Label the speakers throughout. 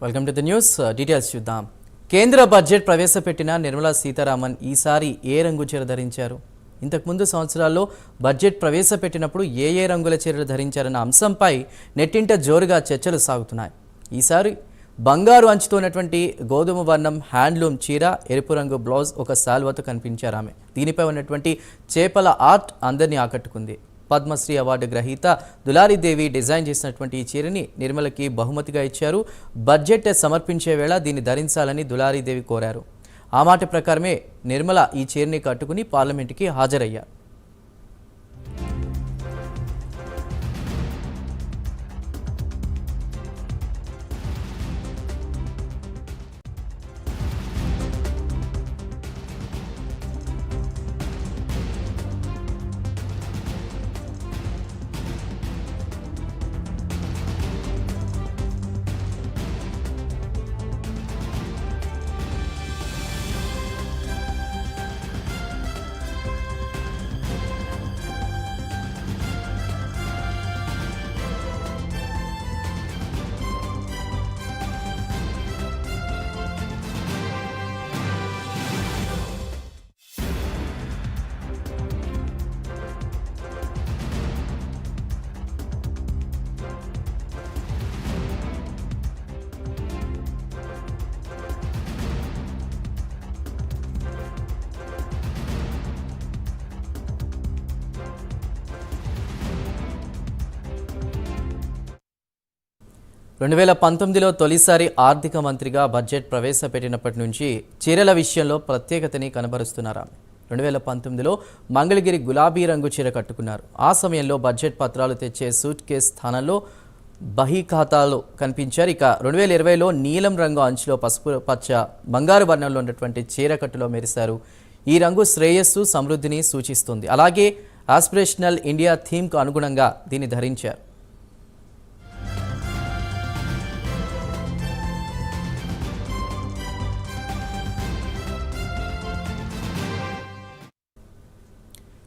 Speaker 1: Welcome to the news details చూద్దాం. కేంద్ర budget ప్రవేశపెట్టిన నిర్మలా సీతారామన్ ఈసారి ఏ రంగు చీర ధరించారు? ఇంతకుముందు సంవత్సరాల్లో బడ్జెట్ ప్రవేశపెట్టినప్పుడు ఏ రంగుల చీరలు ధరించారన్న అంశంపై నెట్టింట జోరుగా చర్చలు సాగుతున్నాయి. ఈసారి బంగారు అంచుతోనటువంటి గోధుమ వర్ణం హ్యాండ్లూమ్ చీర, ఎరుపు రంగు బ్లౌజ్, ఒక శాల్వాతో కనిపించారు ఆమె. దీనిపై ఉన్నటువంటి చేపల ఆర్ట్ అందరినీ ఆకట్టుకుంది. పద్మశ్రీ అవార్డు గ్రహీత దులారీదేవి డిజైన్ చేసినటువంటి ఈ చీరని నిర్మలకి బహుమతిగా ఇచ్చారు. బడ్జెట్ సమర్పించే వేళ దీన్ని ధరించాలని దులారీదేవి కోరారు. ఆ మాట ప్రకారమే నిర్మల ఈ చీరని కట్టుకుని పార్లమెంటుకి హాజరయ్యారు. 2019లో తొలిసారి ఆర్థిక మంత్రిగా బడ్జెట్ ప్రవేశపెట్టినప్పటి నుంచి చీరల విషయంలో ప్రత్యేకతని కనబరుస్తున్నారు. 2019లో మంగళగిరి గులాబీ రంగు చీర కట్టుకున్నారు. ఆ సమయంలో బడ్జెట్ పత్రాలు తెచ్చే సూట్ కేస్ స్థానంలో బహీ ఖాతాలు కనిపించారు. ఇక 2020లో నీలం రంగు అంచులో పసుపు పచ్చ బంగారు వర్ణంలో ఉన్నటువంటి చీర కట్టులో మెరిశారు. ఈ రంగు శ్రేయస్సు, సమృద్ధిని సూచిస్తుంది. అలాగే ఆస్పిరేషనల్ ఇండియా థీమ్కు అనుగుణంగా దీన్ని ధరించారు.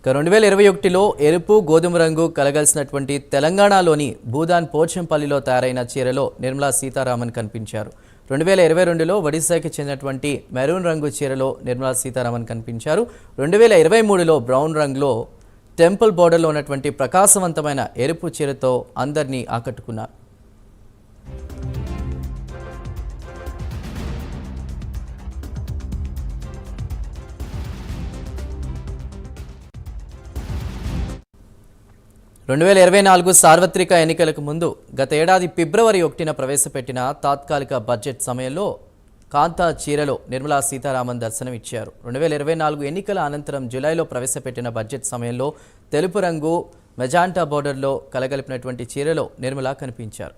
Speaker 1: ఇక 2021లో ఎరుపు, గోధుమ రంగు కలగలిసినటువంటి తెలంగాణలోని భూదాన్ పోచంపల్లిలో తయారైన చీరలో నిర్మలా సీతారామన్ కనిపించారు. 2022లో ఒడిశాకి చెందినటువంటి మెరూన్ రంగు చీరలో నిర్మలా సీతారామన్ కనిపించారు. 2023లో బ్రౌన్ రంగులో టెంపుల్ బోర్డర్లో ఉన్నటువంటి ప్రకాశవంతమైన ఎరుపు చీరతో అందరినీ ఆకట్టుకున్నారు. రెండు 2024 సార్వత్రిక ఎన్నికలకు ముందు గత ఏడాది ఫిబ్రవరి 1న ప్రవేశపెట్టిన తాత్కాలిక బడ్జెట్ సమయంలో కాంతా చీరలో నిర్మలా సీతారామన్ దర్శనమిచ్చారు. 2024 ఎన్నికల అనంతరం జూలైలో ప్రవేశపెట్టిన బడ్జెట్ సమయంలో తెలుపు రంగు మెజాంటా బోర్డర్లో కలగలిపినటువంటి చీరలో నిర్మలా కనిపించారు.